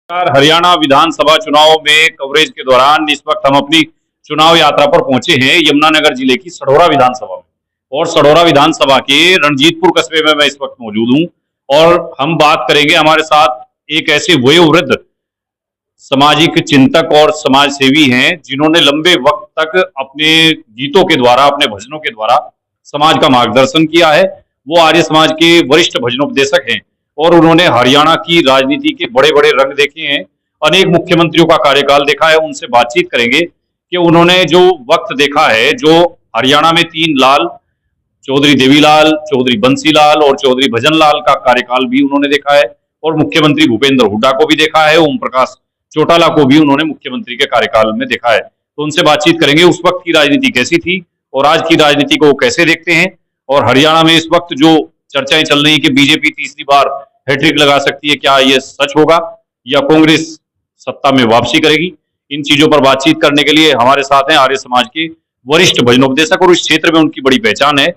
हरियाणा विधानसभा चुनाव में कवरेज के दौरान इस वक्त हम अपनी चुनाव यात्रा पर पहुंचे हैं यमुनानगर जिले की सढौरा विधानसभा में। और सढौरा विधानसभा के रणजीतपुर कस्बे में मैं इस वक्त मौजूद हूं और हम बात करेंगे। हमारे साथ एक ऐसे वयोवृद्ध सामाजिक चिंतक और समाज सेवी हैं जिन्होंने लंबे वक्त तक अपने गीतों के द्वारा, अपने भजनों के द्वारा समाज का मार्गदर्शन किया है। वो आर्य समाज के वरिष्ठ भजनोपदेशक हैं और उन्होंने हरियाणा की राजनीति के बड़े बड़े रंग देखे हैं, अनेक मुख्यमंत्रियों का कार्यकाल देखा है। उनसे बातचीत करेंगे कि उन्होंने जो वक्त देखा है, जो हरियाणा में 3 लाल, चौधरी देवीलाल, चौधरी बंसीलाल और चौधरी भजनलाल का कार्यकाल भी उन्होंने देखा है और मुख्यमंत्री भूपेंद्र हुड्डा को भी देखा है, ओम प्रकाश चौटाला को भी उन्होंने मुख्यमंत्री के कार्यकाल में देखा है। तो उनसे बातचीत करेंगे उस वक्त की राजनीति कैसी थी और आज की राजनीति को वो कैसे देखते हैं। और हरियाणा में इस वक्त जो चर्चाएं चल रही है कि बीजेपी तीसरी बार हैट्रिक लगा सकती है, क्या ये सच होगा या कांग्रेस सत्ता में वापसी करेगी? इन चीजों पर बातचीत करने के लिए हमारे साथ हैं आर्य समाज के वरिष्ठ भजनोपदेशक और इस क्षेत्र में उनकी बड़ी पहचान है।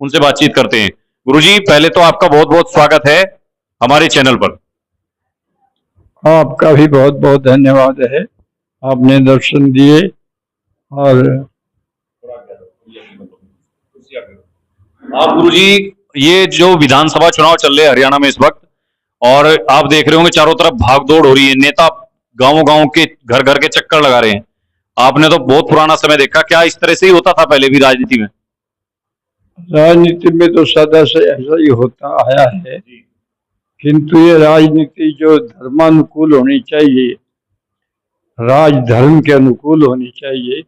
उनसे बातचीत करते हैं। गुरुजी, पहले तो आपका बहुत बहुत स्वागत है हमारे चैनल पर। आपका भी बहुत बहुत धन्यवाद है, आपने दर्शन दिए। और आप गुरुजी, ये जो विधानसभा चुनाव चल रहे हैं हरियाणा में इस वक्त, और आप देख रहे होंगे चारों तरफ भागदौड़ हो रही है, नेता गांव गांव के घर घर के चक्कर लगा रहे हैं। आपने तो बहुत पुराना समय देखा, क्या इस तरह से ही होता था पहले भी राजनीति में? राजनीति में तो सदा से ऐसा ही होता आया है, किंतु ये राजनीति जो धर्मानुकूल होनी चाहिए, राजधर्म के अनुकूल होनी चाहिए,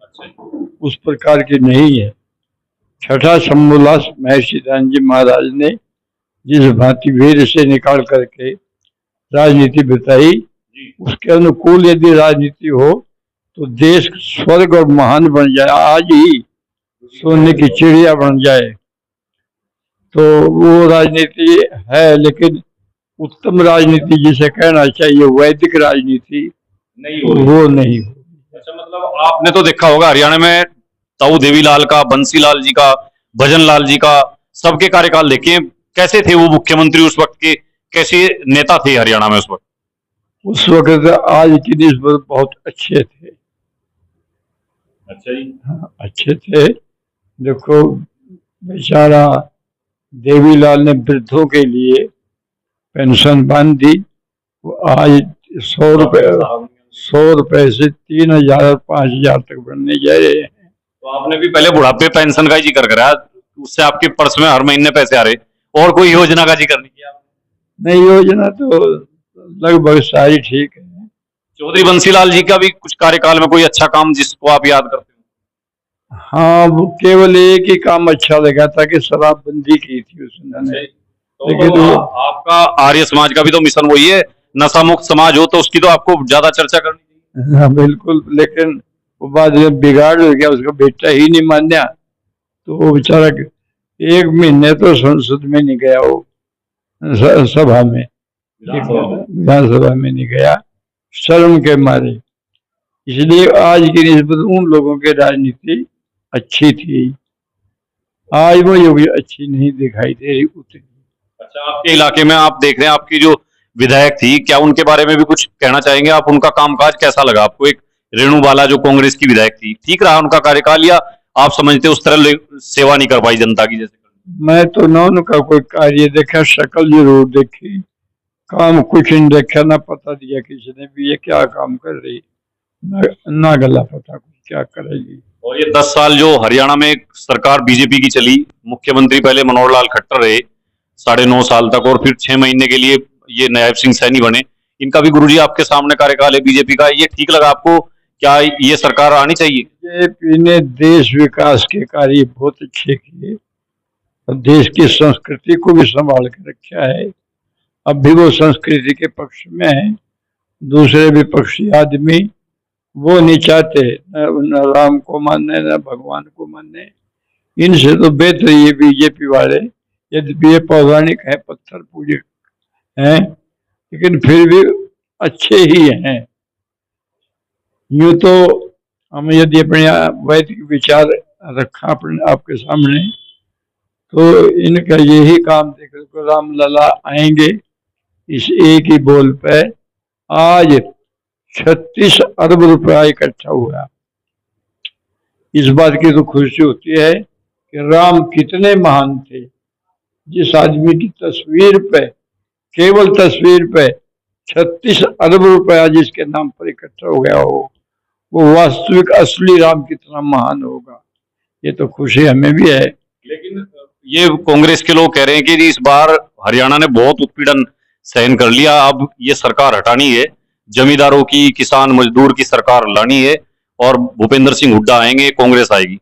उस प्रकार की नहीं है। छठा समोल्लास महर्षि ध्यान जी महाराज ने जिस भांति वेद से निकाल करके राजनीति बताई, उसके अनुकूल यदि राजनीति हो तो देश स्वर्ग और महान बन जाए, आज ही सोने की चिड़िया बन जाए। तो वो राजनीति है, लेकिन उत्तम राजनीति जिसे कहना चाहिए वैदिक राजनीति वो नहीं हो। अच्छा, मतलब आपने तो देखा होगा हरियाणा में ताऊ देवीलाल का, बंसीलाल जी का, भजनलाल जी का, सबके कार्यकाल देखे। कैसे थे वो मुख्यमंत्री उस वक्त के, कैसे नेता थे हरियाणा में उस वक्त? उस वक्त आज की निस्बत बहुत अच्छे थे। अच्छा जी। हाँ, अच्छे थे। देखो, बेचारा देवीलाल ने वृद्धों के लिए पेंशन बांध दी। आज 100 रुपए से 3,000 और 5,000 तक बढ़ने जा रहे हैं। तो आपने भी पहले बुढ़ापे पेंशन का ही जिक्र करा, उससे आपके पर्स में हर महीने पैसे आ रहे, और कोई योजना का जिक्र नहीं किया? नहीं, योजना तो लगभग सारी ठीक है। चौधरी बंसीलाल जी का भी कुछ कार्यकाल में कोई अच्छा काम जिसको आप याद करते हो? हाँ, वो केवल एक ही काम अच्छा लगा था कि शराबबंदी की थी उसने। लेकिन आपका आर्य समाज का भी तो मिशन वही है, नशा मुक्त समाज हो, तो उसकी तो आपको ज्यादा चर्चा करनी चाहिए। हाँ बिल्कुल, लेकिन वो बाद में बिगाड़ हो गया, उसका बेटा ही नहीं मान्या, तो वो बेचारा 1 महीने तो संसद में नहीं गया, वो सभा में, विधानसभा में नहीं गया, शर्म के मारे। इसलिए आज की निस्बत उन लोगों की राजनीति अच्छी थी, आज वो योग्य अच्छी नहीं दिखाई दे रही उतनी। अच्छा, आपके इलाके में आप देख रहे हैं आपकी जो विधायक थी, क्या उनके बारे में भी कुछ कहना चाहेंगे आप? उनका कामकाज कैसा लगा आपको? एक रेणु बाला जो कांग्रेस की विधायक थी, ठीक रहा उनका कार्यकाल, या आप समझते उस तरह सेवा नहीं कर पाई जनता की जैसे? मैं तो न उनका कोई कार्य देखा, शक्ल जरूर देखी, काम कुछ नहीं देखा, ना पता दिया किसी ने भी ये क्या काम कर रही, ना गला पता कुछ क्या करेगी। और ये 10 साल जो हरियाणा में सरकार बीजेपी की चली, मुख्यमंत्री पहले मनोहर लाल खट्टर रहे 9.5 साल तक, और फिर 6 महीने के लिए ये नायब सिंह सैनी बने। इनका भी गुरुजी आपके सामने कार्यकाल है बीजेपी का, ये ठीक लगा आपको? क्या ये सरकार आनी चाहिए? बीजेपी ने देश विकास के कार्य बहुत अच्छे किए और देश की संस्कृति को भी संभाल के रखा है। अब भी वो संस्कृति के पक्ष में है। दूसरे विपक्षी आदमी वो नहीं चाहते न राम को मानने न भगवान को मानने। इनसे तो बेहतर ये बीजेपी वाले, यद्यपि ये पौराणिक है, पत्थर पूजक हैं, लेकिन फिर भी अच्छे ही हैं। यूं तो हम यदि अपने वैदिक विचार रखा अपने आपके सामने, तो इनका यही काम देखो, राम लला आएंगे इस एक ही बोल पे आज 36 अरब रुपया इकट्ठा हुआ। इस बात की तो खुशी होती है कि राम कितने महान थे। जिस आदमी की तस्वीर पे, केवल तस्वीर पे 36 अरब रुपया जिसके नाम पर इकट्ठा हो गया हो, वो वास्तविक असली राम कितना महान होगा। ये तो खुशी हमें भी है। लेकिन ये कांग्रेस के लोग कह रहे हैं कि इस बार हरियाणा ने बहुत उत्पीड़न सहन कर लिया, अब ये सरकार हटानी है, जमींदारों की, किसान मजदूर की सरकार लानी है और भूपेंद्र सिंह हुड्डा आएंगे, कांग्रेस आएगी।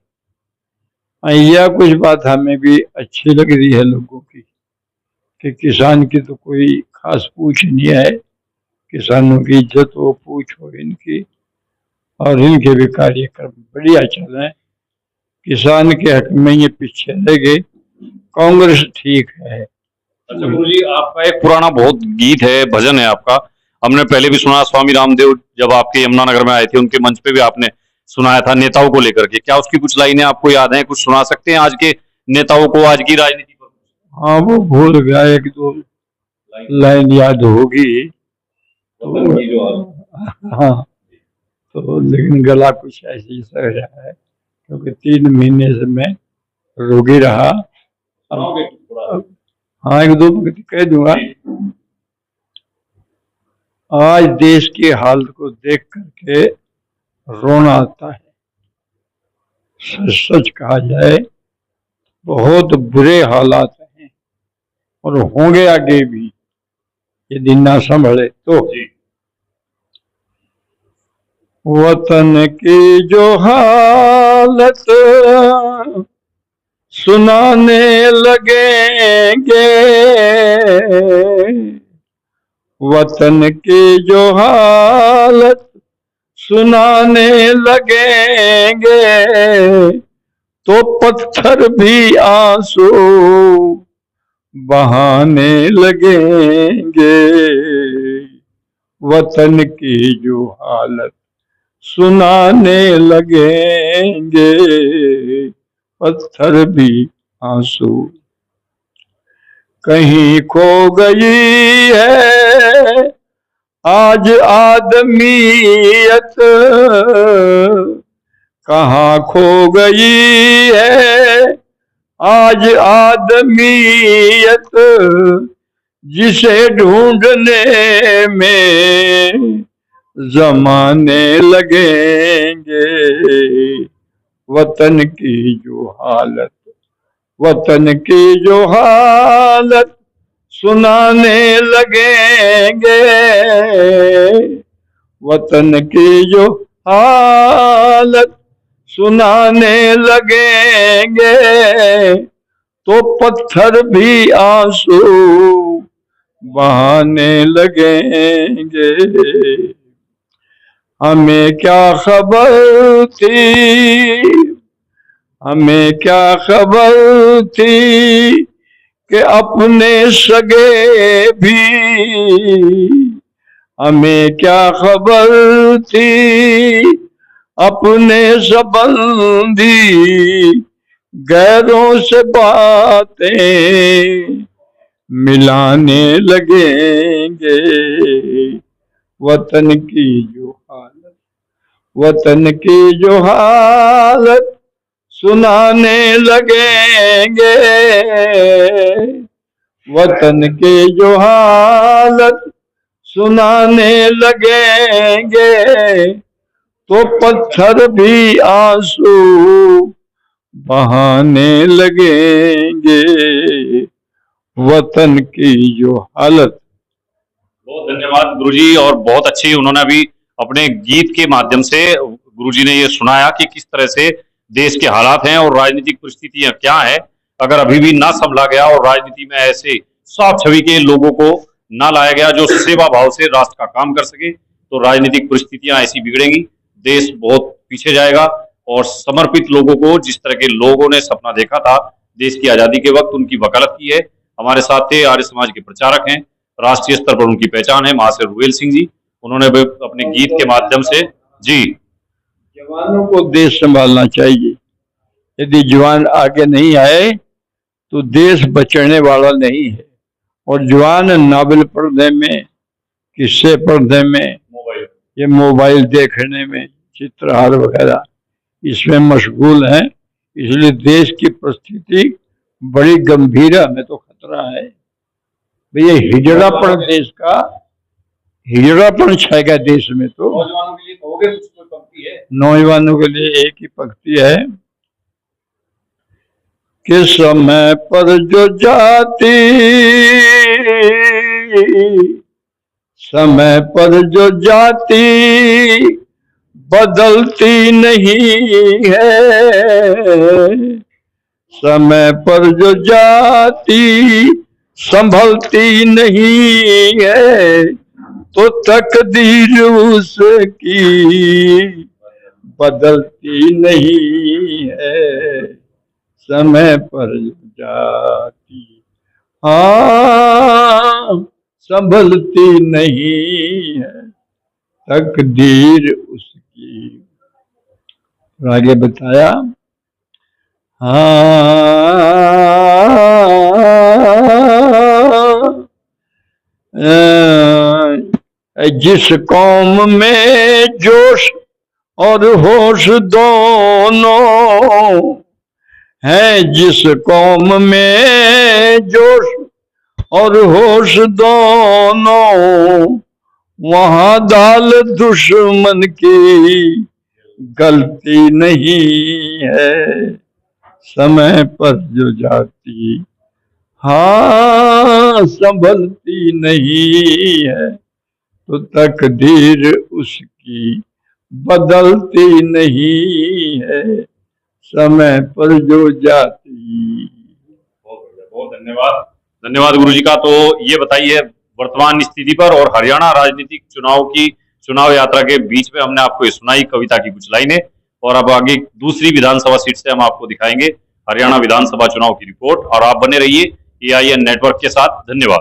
यह कुछ बात हमें भी अच्छी लग रही है लोगों की कि किसान की तो कोई खास पूछ नहीं है, किसानों की इज्जत हो, पूछ हो इनकी, और इनके भी कार्यक्रम बढ़िया चल रहे हैं। किसान के हक में ये पीछे रह गए, कांग्रेस ठीक है। अच्छा गुरु जी, आपका एक पुराना बहुत गीत है, भजन है आपका, हमने पहले भी सुना, स्वामी रामदेव जब आपके यमुनानगर में आए थे उनके मंच पे भी आपने सुनाया था नेताओं को लेकर के। क्या उसकी कुछ लाइनें आपको याद हैं? कुछ सुना सकते हैं आज के नेताओं को, आज की राजनीति पर? हाँ, वो भूल गया, एक दो लाइन याद होगी तो। हाँ, तो लेकिन गला कुछ ऐसे ही सह रहा है क्योंकि 3 महीने से मैं रोगी रहा। हाँ, एक दो कह दूंगा। आज देश की हालत को देख करके रोना आता है। सच कहा जाए, बहुत बुरे हालात हैं और होंगे आगे भी यदि ना संभले तो। वतन की जो हालत सुनाने लगेंगे, वतन की जो हालत सुनाने लगेंगे, तो पत्थर भी आंसू बहाने लगेंगे। वतन की जो हालत सुनाने लगेंगे, पत्थर भी आंसू। कहीं खो गई है आज आदमियत, कहाँ खो गई है आज आदमियत, जिसे ढूंढने में जमाने लगेंगे। वतन की जो हालत, वतन की जो हालत सुनाने लगेंगे, वतन की जो हालत सुनाने लगेंगे, तो पत्थर भी आंसू बहाने लगेंगे। हमें क्या खबर थी, हमें क्या खबर थी कि अपने सगे भी, हमें क्या खबर थी अपने संबंधी गैरों से बातें मिलाने लगेंगे। वतन की जो हालत, वतन की जो हालत सुनाने लगेंगे, वतन की जो हालत सुनाने लगेंगे, तो पत्थर भी आंसू बहाने लगेंगे। वतन की जो हालत। बहुत धन्यवाद गुरुजी, और बहुत अच्छी उन्होंने अभी अपने गीत के माध्यम से गुरुजी ने ये सुनाया कि किस तरह से देश के हालात हैं और राजनीतिक परिस्थितियां क्या है। अगर अभी भी ना संभला गया और राजनीति में ऐसे साफ छवि के लोगों को ना लाया गया जो सेवा भाव से राष्ट्र का काम कर सके, तो राजनीतिक परिस्थितियां ऐसी बिगड़ेंगी, देश बहुत पीछे जाएगा। और समर्पित लोगों को, जिस तरह के लोगों ने सपना देखा था देश की आजादी के वक्त, उनकी वकालत की है। हमारे साथ थे आर्य समाज के प्रचारक हैं, राष्ट्रीय स्तर पर उनकी पहचान है महाशय रुवेल सिंह जी। उन्होंने अपने गीत के माध्यम से जी, जवानों को देश संभालना चाहिए। यदि जवान आगे नहीं आए तो देश बचने वाला नहीं है। और जवान नावल पढ़ने में किस्से पढ़ने में, मोबाइल। ये मोबाइल देखने में, चित्रहार वगैरह इसमें मशगूल हैं। इसलिए देश की परिस्थिति बड़ी गंभीर है, हमें तो खतरा है भैया हिजड़ापन, देश का हिजड़ापन छाएगा देश में। तो नौजवानों के लिए कहोगे कुछ, कोई पंक्ति है? नौजवानों के लिए एक ही पंक्ति है कि समय पर जो जाति, समय पर जो जाति बदलती नहीं है, समय पर जो जाति संभलती नहीं है, तो तकदीर उसकी बदलती नहीं है। समय पर जो जाति हाँ संभलती नहीं है, तकदीर उसकी। और आगे बताया जिस कौम में जोश और होश दोनों है, जिस कौम में जोश और होश दोनों, वहां दाल दुश्मन की गलती नहीं है। समय पर जो जाती हाँ संभलती नहीं है, तो तकदीर उसकी बदलती नहीं है। समय पर जो जाती। बहुत धन्यवाद। धन्यवाद गुरु जी का। तो ये बताइए वर्तमान स्थिति पर और हरियाणा राजनीतिक चुनाव की चुनाव यात्रा के बीच में हमने आपको ये सुनाई कविता की कुछ लाइनें, और अब आगे दूसरी विधानसभा सीट से हम आपको दिखाएंगे हरियाणा विधानसभा चुनाव की रिपोर्ट। और आप बने रहिए AIN नेटवर्क के साथ। धन्यवाद।